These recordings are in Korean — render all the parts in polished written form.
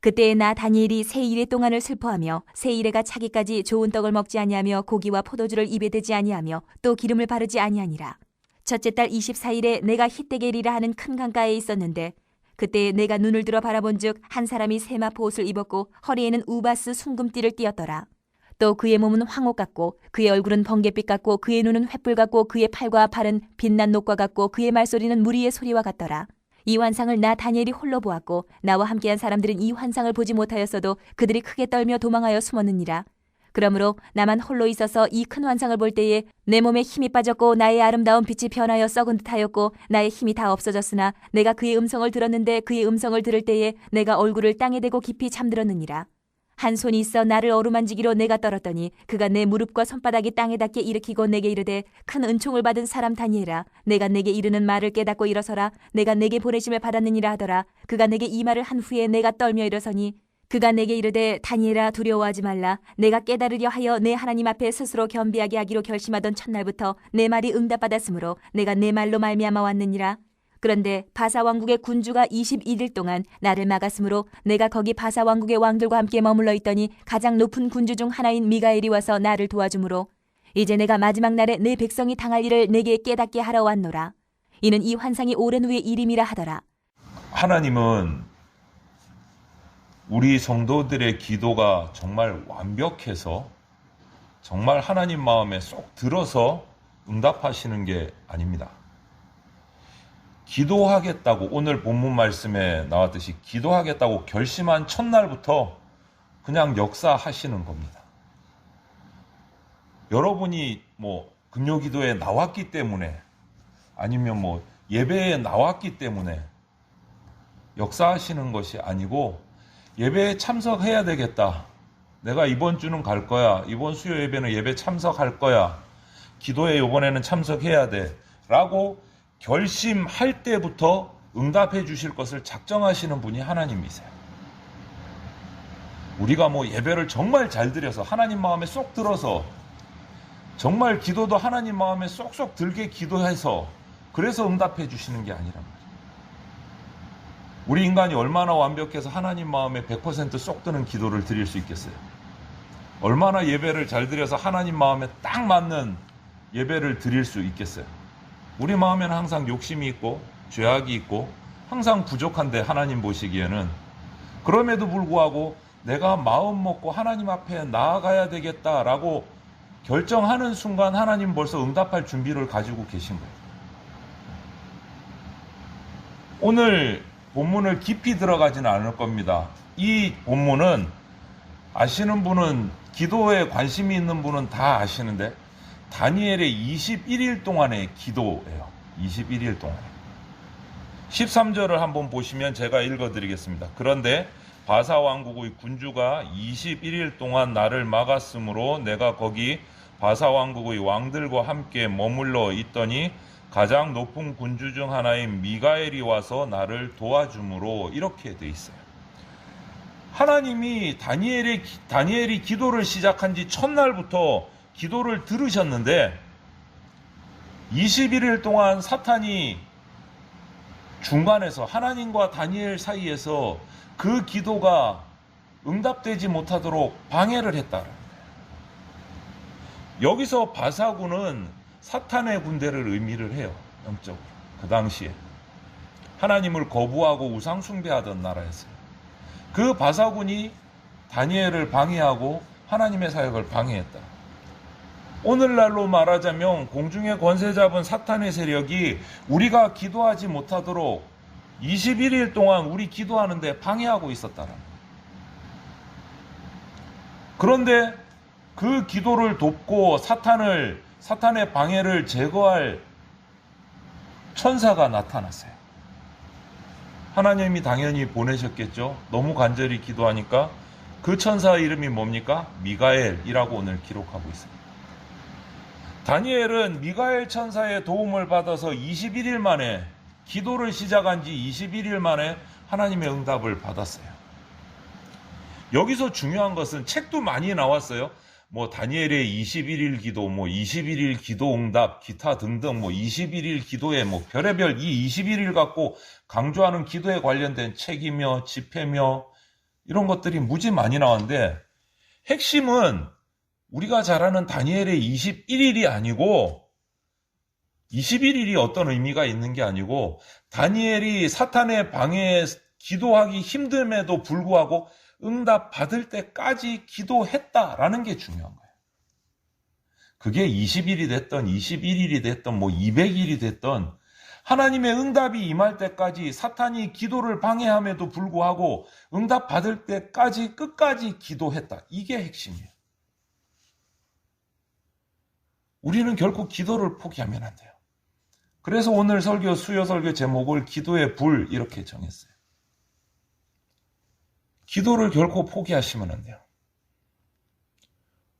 그때에 나 다니엘이 세 일의 동안을 슬퍼하며 세 일에가 차기까지 좋은 떡을 먹지 아니하며 고기와 포도주를 입에 대지 아니하며 또 기름을 바르지 아니하니라. 첫째 달 24일에 내가 히데겔이라 하는 큰 강가에 있었는데 그때에 내가 눈을 들어 바라본즉 한 사람이 세마포 옷을 입었고 허리에는 우바스 순금띠를 띠었더라. 또 그의 몸은 황옥 같고 그의 얼굴은 번갯빛 같고 그의 눈은 횃불 같고 그의 팔과 팔은 빛난 녹과 같고 그의 말소리는 무리의 소리와 같더라. 이 환상을 나 다니엘이 홀로 보았고 나와 함께한 사람들은 이 환상을 보지 못하였어도 그들이 크게 떨며 도망하여 숨었느니라. 그러므로 나만 홀로 있어서 이 큰 환상을 볼 때에 내 몸에 힘이 빠졌고 나의 아름다운 빛이 변하여 썩은 듯하였고 나의 힘이 다 없어졌으나 내가 그의 음성을 들었는데 그의 음성을 들을 때에 내가 얼굴을 땅에 대고 깊이 잠들었느니라. 한 손이 있어 나를 어루만지기로 내가 떨었더니 그가 내 무릎과 손바닥이 땅에 닿게 일으키고 내게 이르되 큰 은총을 받은 사람 다니엘아 내가 내게 이르는 말을 깨닫고 일어서라 내가 내게 보내심을 받았느니라 하더라. 그가 내게 이 말을 한 후에 내가 떨며 일어서니 그가 내게 이르되 다니엘아 두려워하지 말라. 내가 깨달으려 하여 내 하나님 앞에 스스로 겸비하게 하기로 결심하던 첫날부터 내 말이 응답받았으므로 내가 내 말로 말미암아 왔느니라. 그런데 바사 왕국의 군주가 21일 동안 나를 막았으므로 내가 거기 바사 왕국의 왕들과 함께 머물러 있더니 가장 높은 군주 중 하나인 미가엘이 와서 나를 도와주므로 이제 내가 마지막 날에 내 백성이 당할 일을 내게 깨닫게 하러 왔노라. 이는 이 환상이 오랜 후의 일임이라 하더라. 하나님은 우리 성도들의 기도가 정말 완벽해서 정말 하나님 마음에 쏙 들어서 응답하시는 게 아닙니다. 기도하겠다고 오늘 본문 말씀에 나왔듯이 기도하겠다고 결심한 첫날부터 그냥 역사하시는 겁니다. 여러분이 금요 기도에 나왔기 때문에 아니면 예배에 나왔기 때문에 역사하시는 것이 아니고 예배에 참석해야 되겠다. 내가 이번 주는 갈 거야. 이번 수요 예배는 예배 참석할 거야. 기도에 이번에는 참석해야 돼. 라고 결심할 때부터 응답해 주실 것을 작정하시는 분이 하나님이세요. 우리가 예배를 정말 잘 드려서 하나님 마음에 쏙 들어서 정말 기도도 하나님 마음에 쏙쏙 들게 기도해서 그래서 응답해 주시는 게 아니란 말이에요. 우리 인간이 얼마나 완벽해서 하나님 마음에 100%쏙 드는 기도를 드릴 수 있겠어요? 얼마나 예배를 잘 드려서 하나님 마음에 딱 맞는 예배를 드릴 수 있겠어요? 우리 마음에는 항상 욕심이 있고 죄악이 있고 항상 부족한데 하나님 보시기에는 그럼에도 불구하고 내가 마음 먹고 하나님 앞에 나아가야 되겠다라고 결정하는 순간 하나님 벌써 응답할 준비를 가지고 계신 거예요. 오늘 본문을 깊이 들어가지는 않을 겁니다. 이 본문은 아시는 분은 기도에 관심이 있는 분은 다 아시는데 다니엘의 21일 동안의 기도예요. 21일 동안. 13절을 한번 보시면 제가 읽어드리겠습니다. 그런데 바사 왕국의 군주가 21일 동안 나를 막았으므로 내가 거기 바사 왕국의 왕들과 함께 머물러 있더니 가장 높은 군주 중 하나인 미가엘이 와서 나를 도와주므로 이렇게 돼 있어요. 하나님이 다니엘이 기도를 시작한 지 첫날부터 기도를 들으셨는데 21일 동안 사탄이 중간에서 하나님과 다니엘 사이에서 그 기도가 응답되지 못하도록 방해를 했다. 여기서 바사군은 사탄의 군대를 의미를 해요. 영적으로. 그 당시에 하나님을 거부하고 우상 숭배하던 나라였어요. 그 바사군이 다니엘을 방해하고 하나님의 사역을 방해했다. 오늘날로 말하자면 공중의 권세 잡은 사탄의 세력이 우리가 기도하지 못하도록 21일 동안 우리 기도하는데 방해하고 있었다는 거예요. 그런데 그 기도를 돕고 사탄의 방해를 제거할 천사가 나타났어요. 하나님이 당연히 보내셨겠죠. 너무 간절히 기도하니까 그 천사 이름이 뭡니까? 미가엘이라고 오늘 기록하고 있습니다. 다니엘은 미가엘 천사의 도움을 받아서 21일 만에 기도를 시작한 지 21일 만에 하나님의 응답을 받았어요. 여기서 중요한 것은 책도 많이 나왔어요. 다니엘의 21일 기도, 21일 기도 응답, 기타 등등 21일 기도에 별의별 이 21일 갖고 강조하는 기도에 관련된 책이며 집회며 이런 것들이 무지 많이 나왔는데 핵심은 우리가 잘 아는 다니엘의 21일이 아니고 21일이 어떤 의미가 있는 게 아니고 다니엘이 사탄의 방해에 기도하기 힘듦에도 불구하고 응답 받을 때까지 기도했다라는 게 중요한 거예요. 그게 20일이 됐던 21일이 됐던 200일이 됐던 하나님의 응답이 임할 때까지 사탄이 기도를 방해함에도 불구하고 응답 받을 때까지 끝까지 기도했다. 이게 핵심이에요. 우리는 결코 기도를 포기하면 안 돼요. 그래서 오늘 수요 설교 제목을 기도의 불 이렇게 정했어요. 기도를 결코 포기하시면 안 돼요.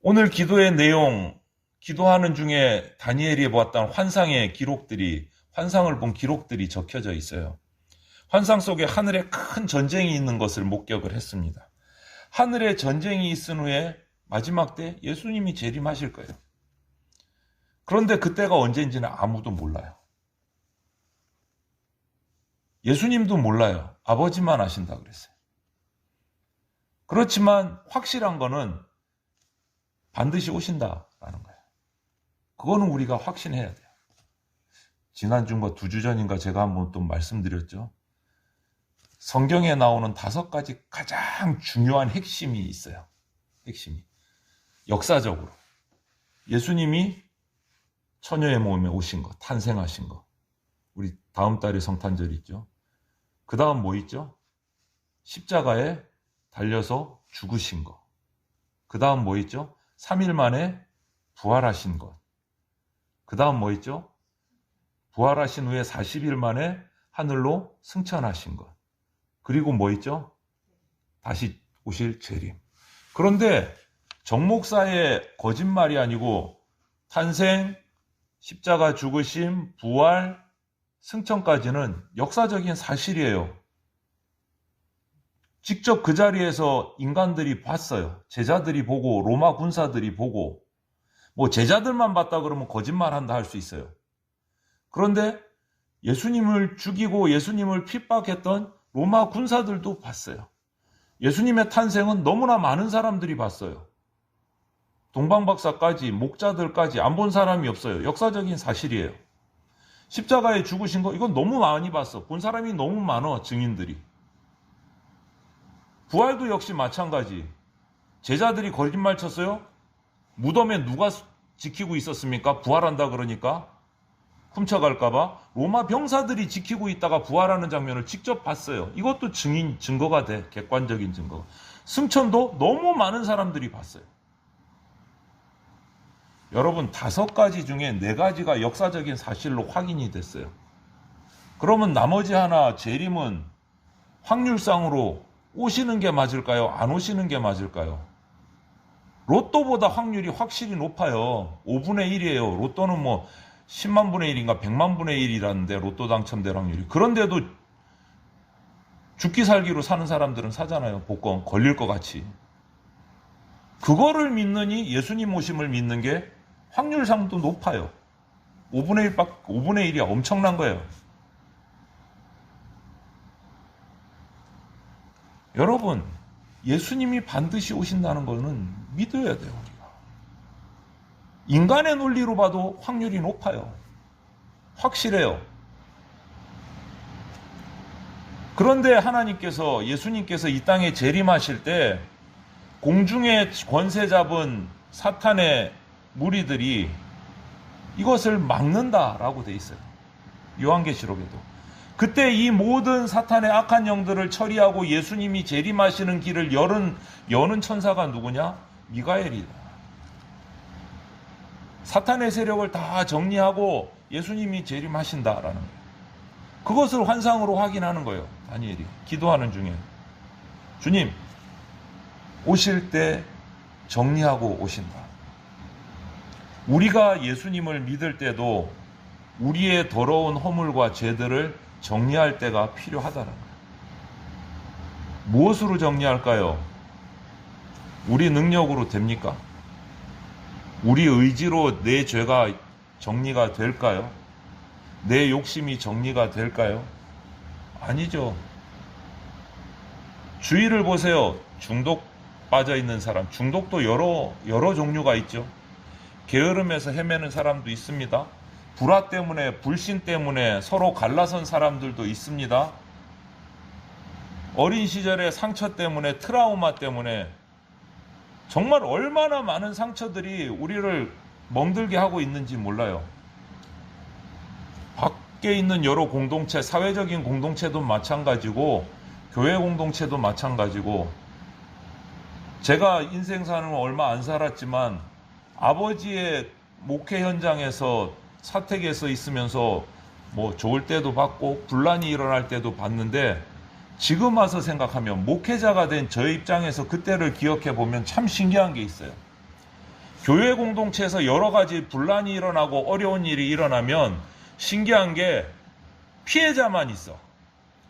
오늘 기도의 내용, 기도하는 중에 다니엘이 보았던 환상을 본 기록들이 적혀져 있어요. 환상 속에 하늘에 큰 전쟁이 있는 것을 목격을 했습니다. 하늘에 전쟁이 있은 후에 마지막 때 예수님이 재림하실 거예요. 그런데 그때가 언제인지는 아무도 몰라요. 예수님도 몰라요. 아버지만 아신다 그랬어요. 그렇지만 확실한 거는 반드시 오신다라는 거예요. 그거는 우리가 확신해야 돼요. 지난주인가 2주 전인가 제가 한번 또 말씀드렸죠. 성경에 나오는 5가지 가장 중요한 핵심이 있어요. 핵심이. 역사적으로. 예수님이 처녀의 몸에 오신 것, 탄생하신 것. 우리 다음 달에 성탄절 있죠. 그 다음 뭐 있죠? 십자가에 달려서 죽으신 것. 그 다음 뭐 있죠? 3일 만에 부활하신 것. 그 다음 뭐 있죠? 부활하신 후에 40일 만에 하늘로 승천하신 것. 그리고 뭐 있죠? 다시 오실 재림. 그런데 정 목사의 거짓말이 아니고 탄생, 십자가 죽으심, 부활, 승천까지는 역사적인 사실이에요. 직접 그 자리에서 인간들이 봤어요. 제자들이 보고 로마 군사들이 보고 제자들만 봤다 그러면 거짓말한다 할 수 있어요. 그런데 예수님을 죽이고 예수님을 핍박했던 로마 군사들도 봤어요. 예수님의 탄생은 너무나 많은 사람들이 봤어요. 동방박사까지 목자들까지 안 본 사람이 없어요. 역사적인 사실이에요. 십자가에 죽으신 거 이건 너무 많이 봤어. 본 사람이 너무 많아 증인들이. 부활도 역시 마찬가지. 제자들이 거짓말 쳤어요? 무덤에 누가 지키고 있었습니까? 부활한다 그러니까 훔쳐갈까봐 로마 병사들이 지키고 있다가 부활하는 장면을 직접 봤어요. 이것도 증거가 돼. 객관적인 증거. 승천도 너무 많은 사람들이 봤어요. 여러분 5가지 중에 4가지가 역사적인 사실로 확인이 됐어요. 그러면 나머지 하나 재림은 확률상으로 오시는 게 맞을까요? 안 오시는 게 맞을까요? 로또보다 확률이 확실히 높아요. 5분의 1이에요. 로또는 10만 분의 1인가 100만 분의 1이라는데 로또 당첨될 확률이. 그런데도 죽기 살기로 사는 사람들은 사잖아요. 복권 걸릴 것 같이. 그거를 믿느니 예수님 오심을 믿는 게 확률상도 높아요. 5분의 1이 엄청난 거예요. 여러분, 예수님이 반드시 오신다는 거는 믿어야 돼요, 우리가. 인간의 논리로 봐도 확률이 높아요. 확실해요. 그런데 예수님께서 이 땅에 재림하실 때 공중의 권세 잡은 사탄의 무리들이 이것을 막는다라고 돼 있어요. 요한계시록에도. 그때 이 모든 사탄의 악한 영들을 처리하고 예수님이 재림하시는 길을 여는 천사가 누구냐? 미가엘이다. 사탄의 세력을 다 정리하고 예수님이 재림하신다라는 거예요. 그것을 환상으로 확인하는 거예요. 다니엘이 기도하는 중에. 주님, 오실 때 정리하고 오신다. 우리가 예수님을 믿을 때도 우리의 더러운 허물과 죄들을 정리할 때가 필요하다는 거예요. 무엇으로 정리할까요? 우리 능력으로 됩니까? 우리 의지로 내 죄가 정리가 될까요? 내 욕심이 정리가 될까요? 아니죠. 주위를 보세요. 중독 빠져 있는 사람, 중독도 여러 종류가 있죠. 게으름에서 헤매는 사람도 있습니다. 불화 때문에, 불신 때문에 서로 갈라선 사람들도 있습니다. 어린 시절의 상처 때문에, 트라우마 때문에 정말 얼마나 많은 상처들이 우리를 멍들게 하고 있는지 몰라요. 밖에 있는 여러 공동체, 사회적인 공동체도 마찬가지고 교회 공동체도 마찬가지고, 제가 인생 사는 얼마 안 살았지만 아버지의 목회 현장에서 사택에서 있으면서 뭐 좋을 때도 봤고 분란이 일어날 때도 봤는데, 지금 와서 생각하면 목회자가 된 저 입장에서 그때를 기억해 보면 참 신기한 게 있어요. 교회 공동체에서 여러 가지 분란이 일어나고 어려운 일이 일어나면 신기한 게 피해자만 있어.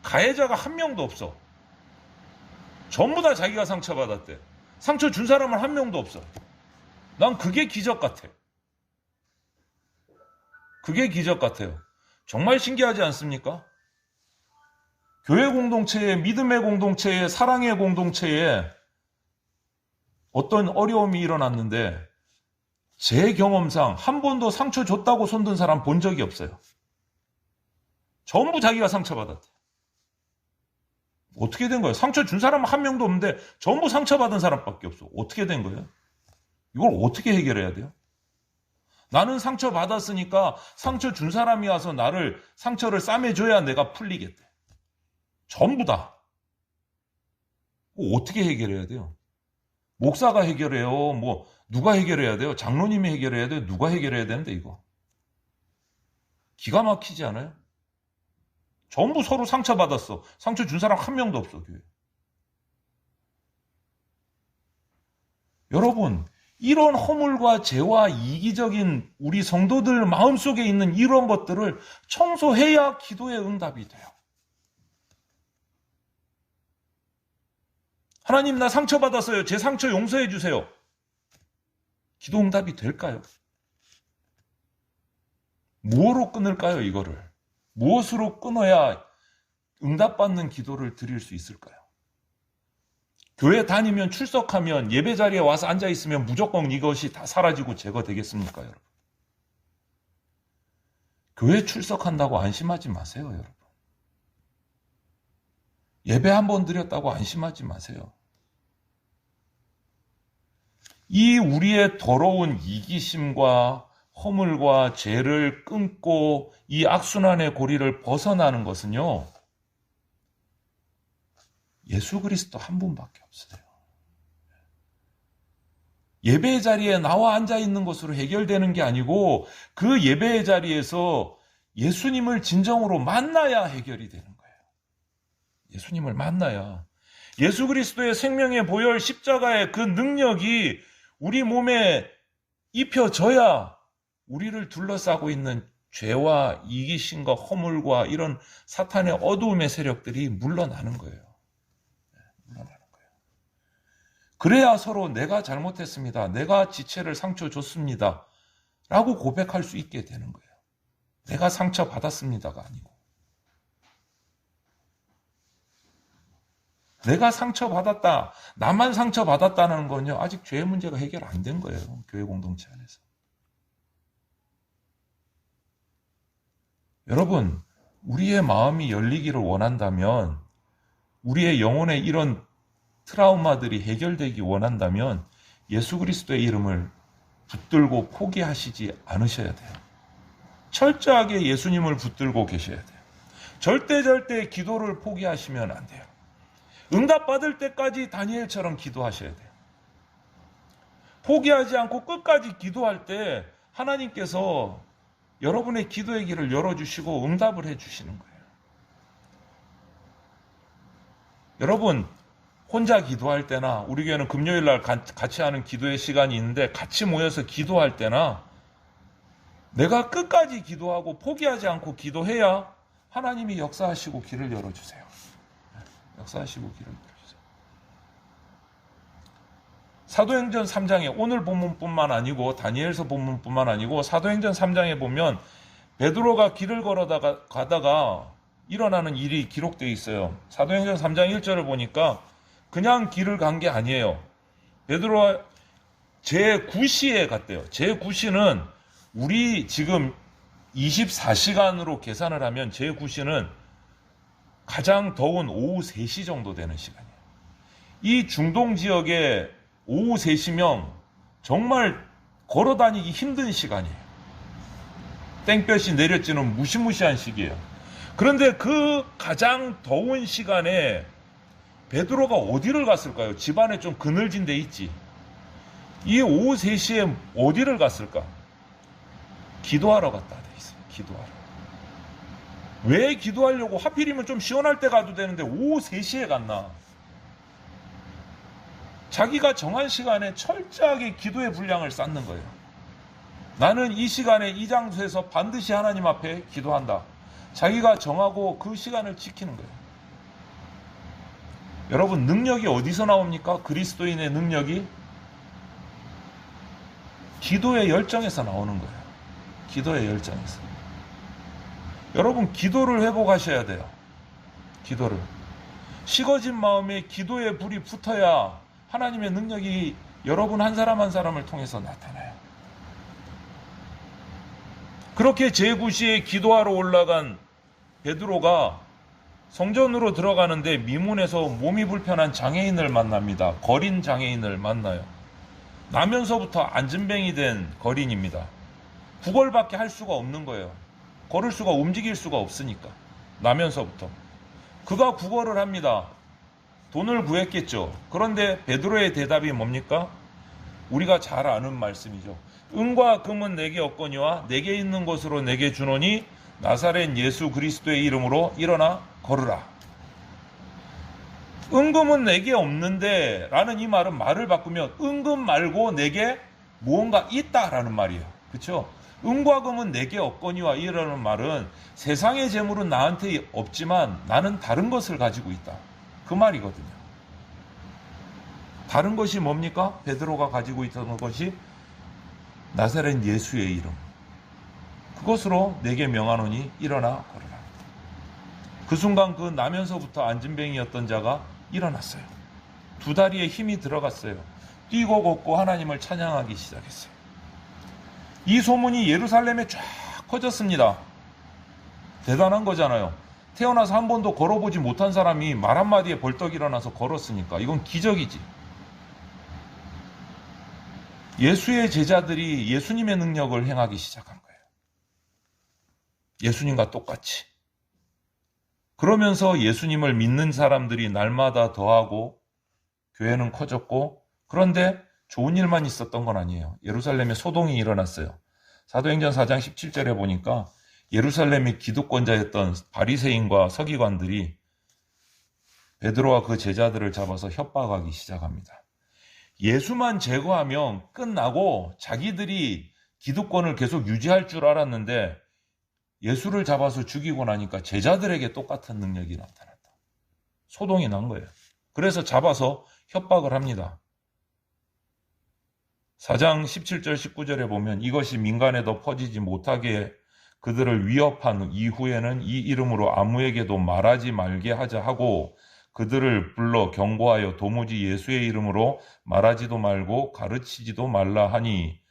가해자가 한 명도 없어. 전부 다 자기가 상처받았대. 상처 준 사람은 한 명도 없어. 난 그게 기적 같아. 그게 기적 같아요. 정말 신기하지 않습니까? 교회 공동체에, 믿음의 공동체에, 사랑의 공동체에 어떤 어려움이 일어났는데 제 경험상 한 번도 상처 줬다고 손든 사람 본 적이 없어요. 전부 자기가 상처받았대. 어떻게 된 거예요? 상처 준 사람은 한 명도 없는데 전부 상처받은 사람밖에 없어. 어떻게 된 거예요? 이걸 어떻게 해결해야 돼요? 나는 상처받았으니까 상처 준 사람이 와서 나를 상처를 싸매줘야 내가 풀리겠대. 전부 다. 어떻게 해결해야 돼요? 목사가 해결해요? 뭐 누가 해결해야 돼요? 장로님이 해결해야 돼요? 누가 해결해야 되는데 이거? 기가 막히지 않아요? 전부 서로 상처받았어. 상처 준 사람 한 명도 없어, 교회. 여러분, 이런 허물과 죄와 이기적인 우리 성도들 마음속에 있는 이런 것들을 청소해야 기도의 응답이 돼요. 하나님, 나 상처받았어요. 제 상처 용서해 주세요. 기도 응답이 될까요? 무엇으로 끊을까요, 이거를? 무엇으로 끊어야 응답받는 기도를 드릴 수 있을까요? 교회 다니면, 출석하면, 예배 자리에 와서 앉아있으면 무조건 이것이 다 사라지고 제거되겠습니까, 여러분? 교회 출석한다고 안심하지 마세요, 여러분. 예배 한 번 드렸다고 안심하지 마세요. 이 우리의 더러운 이기심과 허물과 죄를 끊고 이 악순환의 고리를 벗어나는 것은요, 예수 그리스도 한 분밖에 없어요. 예배의 자리에 나와 앉아 있는 것으로 해결되는 게 아니고 그 예배의 자리에서 예수님을 진정으로 만나야 해결이 되는 거예요. 예수님을 만나야. 예수 그리스도의 생명의 보혈 십자가의 그 능력이 우리 몸에 입혀져야 우리를 둘러싸고 있는 죄와 이기심과 허물과 이런 사탄의 어두움의 세력들이 물러나는 거예요. 물러나는 거예요. 그래야 서로 내가 잘못했습니다. 내가 지체를 상처 줬습니다. 라고 고백할 수 있게 되는 거예요. 내가 상처 받았습니다가 아니고. 내가 상처받았다, 나만 상처받았다는 건요, 아직 죄의 문제가 해결 안 된 거예요. 교회 공동체 안에서. 여러분, 우리의 마음이 열리기를 원한다면, 우리의 영혼의 이런 트라우마들이 해결되기 원한다면 예수 그리스도의 이름을 붙들고 포기하시지 않으셔야 돼요. 철저하게 예수님을 붙들고 계셔야 돼요. 절대 기도를 포기하시면 안 돼요. 응답받을 때까지 다니엘처럼 기도하셔야 돼요. 포기하지 않고 끝까지 기도할 때 하나님께서 여러분의 기도의 길을 열어주시고 응답을 해주시는 거예요. 여러분, 혼자 기도할 때나, 우리 교회는 금요일날 같이 하는 기도의 시간이 있는데 같이 모여서 기도할 때나 내가 끝까지 기도하고 포기하지 않고 기도해야 하나님이 역사하시고 길을 열어주세요. 역사하시고 길을 열어주세요. 사도행전 3장에 오늘 본문뿐만 아니고 다니엘서 본문뿐만 아니고 사도행전 3장에 보면 베드로가 길을 가다가 일어나는 일이 기록되어 있어요. 사도행전 3장 1절을 보니까 그냥 길을 간 게 아니에요. 베드로가 제9시에 갔대요. 제9시는 우리 지금 24시간으로 계산을 하면 제9시는 가장 더운 오후 3시 정도 되는 시간이에요. 이 중동 지역에 오후 3시면 정말 걸어 다니기 힘든 시간이에요. 땡볕이 내려지는 무시무시한 시기예요. 그런데 그 가장 더운 시간에 베드로가 어디를 갔을까요? 집안에 좀 그늘진 데 있지. 이 오후 3시에 어디를 갔을까? 기도하러 갔다 돼 있어요. 기도하러. 왜 기도하려고? 하필이면 좀 시원할 때 가도 되는데 오후 3시에 갔나? 자기가 정한 시간에 철저하게 기도의 분량을 쌓는 거예요. 나는 이 시간에 이 장소에서 반드시 하나님 앞에 기도한다. 자기가 정하고 그 시간을 지키는 거예요. 여러분, 능력이 어디서 나옵니까? 그리스도인의 능력이 기도의 열정에서 나오는 거예요. 기도의 열정에서. 여러분, 기도를 회복하셔야 돼요. 기도를. 식어진 마음에 기도의 불이 붙어야 하나님의 능력이 여러분 한 사람 한 사람을 통해서 나타나요. 그렇게 제9시에 기도하러 올라간 베드로가 성전으로 들어가는데 미문에서 몸이 불편한 장애인을 만납니다. 거린 장애인을 만나요. 나면서부터 안진뱅이 된 거린입니다. 구걸밖에 할 수가 없는 거예요. 걸을 수가, 움직일 수가 없으니까. 나면서부터. 그가 구걸을 합니다. 돈을 구했겠죠. 그런데 베드로의 대답이 뭡니까? 우리가 잘 아는 말씀이죠. 은과 금은 내게 없거니와 내게 있는 것으로 내게 주노니 나사렛 예수 그리스도의 이름으로 일어나 걸으라. 은금은 내게 없는데 라는 이 말은 말을 바꾸면 은금 말고 내게 무언가 있다라는 말이에요. 그렇죠? 은과 금은 내게 없거니와 이라는 말은 세상의 재물은 나한테 없지만 나는 다른 것을 가지고 있다. 그 말이거든요. 다른 것이 뭡니까? 베드로가 가지고 있던 것이 나사렛 예수의 이름. 그것으로 내게 명하노니 일어나 걸으라. 그 순간 그 나면서부터 안진뱅이였던 자가 일어났어요. 두 다리에 힘이 들어갔어요. 뛰고 걷고 하나님을 찬양하기 시작했어요. 이 소문이 예루살렘에 쫙 퍼졌습니다. 대단한 거잖아요. 태어나서 한 번도 걸어보지 못한 사람이 말 한마디에 벌떡 일어나서 걸었으니까 이건 기적이지. 예수의 제자들이 예수님의 능력을 행하기 시작한 거예요. 예수님과 똑같이. 그러면서 예수님을 믿는 사람들이 날마다 더하고 교회는 커졌고, 그런데 좋은 일만 있었던 건 아니에요. 예루살렘에 소동이 일어났어요. 사도행전 4장 17절에 보니까 예루살렘의 기득권자였던 바리새인과 서기관들이 베드로와 그 제자들을 잡아서 협박하기 시작합니다. 예수만 제거하면 끝나고 자기들이 기득권을 계속 유지할 줄 알았는데 예수를 잡아서 죽이고 나니까 제자들에게 똑같은 능력이 나타났다. 소동이 난 거예요. 그래서 잡아서 협박을 합니다. 4장 17절 19절에 보면 이것이 민간에 더 퍼지지 못하게 그들을 위협한 이후에는 이 이름으로 아무에게도 말하지 말게 하자 하고 그들을 불러 경고하여 도무지 예수의 이름으로 말하지도 말고 가르치지도 말라 하니,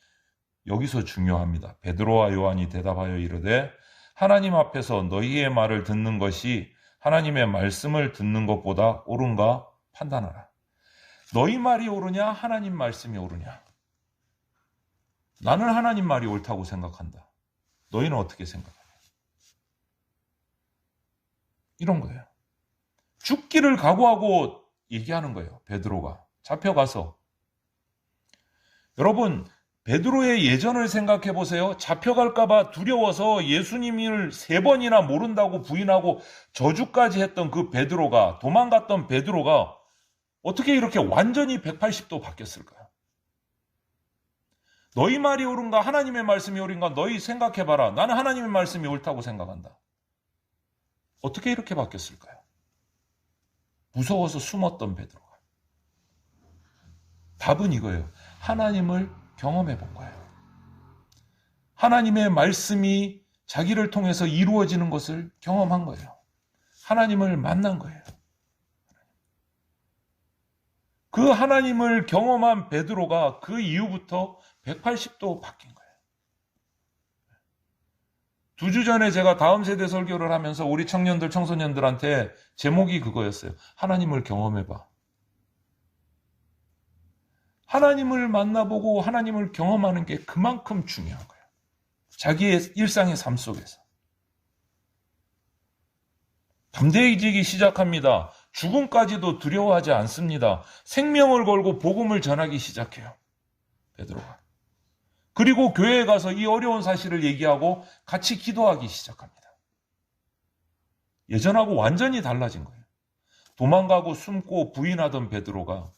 여기서 중요합니다. 베드로와 요한이 대답하여 이르되 하나님 앞에서 너희의 말을 듣는 것이 하나님의 말씀을 듣는 것보다 옳은가 판단하라. 너희 말이 옳으냐 하나님 말씀이 옳으냐. 나는 하나님 말이 옳다고 생각한다. 너희는 어떻게 생각하냐. 이런 거예요. 죽기를 각오하고 얘기하는 거예요. 베드로가 잡혀가서. 여러분, 베드로의 예전을 생각해 보세요. 잡혀갈까봐 두려워서 예수님을 3번이나 모른다고 부인하고 저주까지 했던 그 베드로가, 도망갔던 베드로가 어떻게 이렇게 완전히 180도 바뀌었을까요? 너희 말이 옳은가 하나님의 말씀이 옳은가 너희 생각해봐라. 나는 하나님의 말씀이 옳다고 생각한다. 어떻게 이렇게 바뀌었을까요? 무서워서 숨었던 베드로가. 답은 이거예요. 하나님을 경험해 본 거예요. 하나님의 말씀이 자기를 통해서 이루어지는 것을 경험한 거예요. 하나님을 만난 거예요. 그 하나님을 경험한 베드로가 그 이후부터 180도 바뀐 거예요. 2주 전에 제가 다음 세대 설교를 하면서 우리 청년들, 청소년들한테 제목이 그거였어요. 하나님을 경험해봐. 하나님을 만나보고 하나님을 경험하는 게 그만큼 중요한 거예요. 자기의 일상의 삶 속에서. 담대해지기 시작합니다. 죽음까지도 두려워하지 않습니다. 생명을 걸고 복음을 전하기 시작해요. 베드로가. 그리고 교회에 가서 이 어려운 사실을 얘기하고 같이 기도하기 시작합니다. 예전하고 완전히 달라진 거예요. 도망가고 숨고 부인하던 베드로가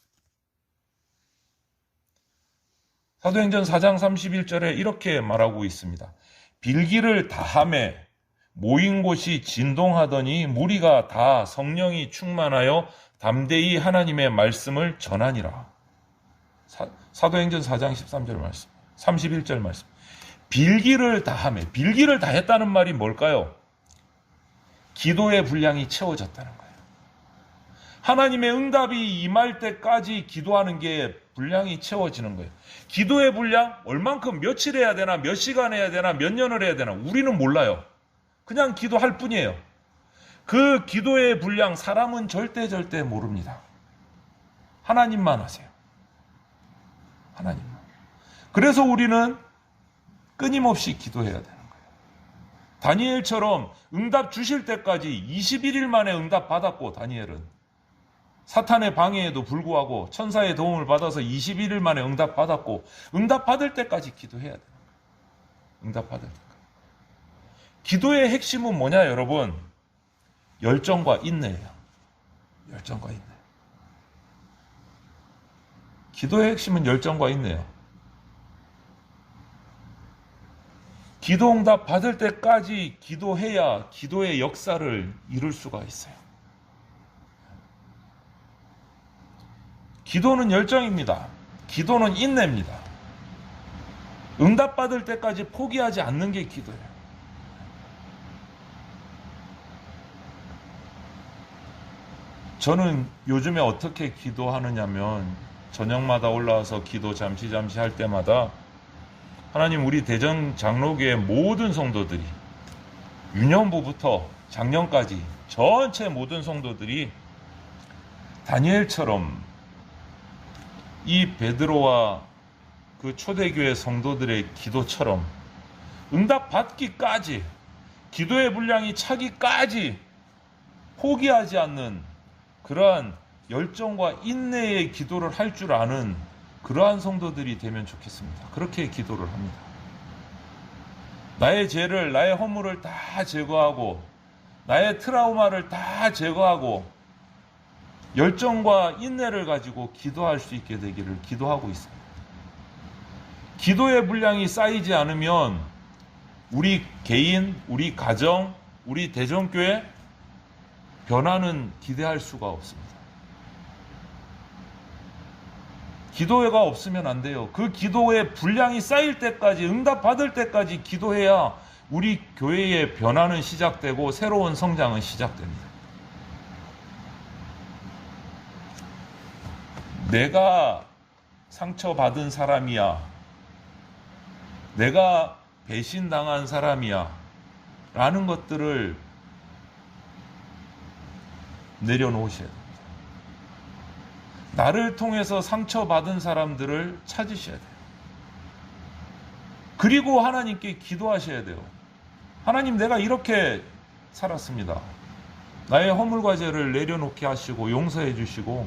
사도행전 4장 31절에 이렇게 말하고 있습니다. 빌기를 다함에 모인 곳이 진동하더니 무리가 다 성령이 충만하여 담대히 하나님의 말씀을 전하니라. 사도행전 4장 13절 말씀, 31절 말씀. 빌기를 다함에, 빌기를 다했다는 말이 뭘까요? 기도의 분량이 채워졌다는 거예요. 하나님의 응답이 임할 때까지 기도하는 게 분량이 채워지는 거예요. 기도의 분량 얼만큼 며칠 해야 되나, 몇 시간 해야 되나, 몇 년을 해야 되나 우리는 몰라요. 그냥 기도할 뿐이에요. 그 기도의 분량 사람은 절대 모릅니다. 하나님만 아세요. 하나님만. 그래서 우리는 끊임없이 기도해야 되는 거예요. 다니엘처럼 응답 주실 때까지 21일 만에 응답 받았고, 다니엘은 사탄의 방해에도 불구하고 천사의 도움을 받아서 21일 만에 응답 받았고, 응답 받을 때까지 기도해야 돼요. 응답 받을 때까지. 기도의 핵심은 뭐냐, 여러분? 열정과 인내예요. 열정과 인내. 기도의 핵심은 열정과 인내예요. 기도 응답 받을 때까지 기도해야 기도의 역사를 이룰 수가 있어요. 기도는 열정입니다. 기도는 인내입니다. 응답 받을 때까지 포기하지 않는 게 기도예요. 저는 요즘에 어떻게 기도하느냐면 저녁마다 올라와서 기도 잠시 할 때마다 하나님, 우리 대전 장로교의 모든 성도들이 유년부부터 작년까지 전체 모든 성도들이 다니엘처럼 이 베드로와 그 초대교회 성도들의 기도처럼 응답 받기까지, 기도의 분량이 차기까지 포기하지 않는 그러한 열정과 인내의 기도를 할 줄 아는 그러한 성도들이 되면 좋겠습니다. 그렇게 기도를 합니다. 나의 죄를, 나의 허물을 다 제거하고 나의 트라우마를 다 제거하고 열정과 인내를 가지고 기도할 수 있게 되기를 기도하고 있습니다. 기도의 분량이 쌓이지 않으면 우리 개인, 우리 가정, 우리 대전교회 변화는 기대할 수가 없습니다. 기도회가 없으면 안 돼요. 그 기도의 분량이 쌓일 때까지, 응답 받을 때까지 기도해야 우리 교회의 변화는 시작되고 새로운 성장은 시작됩니다. 내가 상처받은 사람이야, 내가 배신당한 사람이야 라는 것들을 내려놓으셔야 됩니다. 나를 통해서 상처받은 사람들을 찾으셔야 돼요. 그리고 하나님께 기도하셔야 돼요. 하나님, 내가 이렇게 살았습니다. 나의 허물과 죄를 내려놓게 하시고 용서해 주시고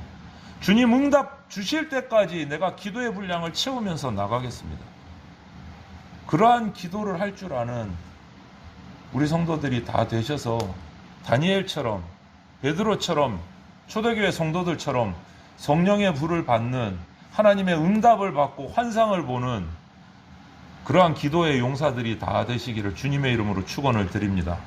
주님 응답 주실 때까지 내가 기도의 분량을 채우면서 나가겠습니다. 그러한 기도를 할 줄 아는 우리 성도들이 다 되셔서 다니엘처럼, 베드로처럼, 초대교회 성도들처럼 성령의 불을 받는, 하나님의 응답을 받고 환상을 보는 그러한 기도의 용사들이 다 되시기를 주님의 이름으로 축원을 드립니다.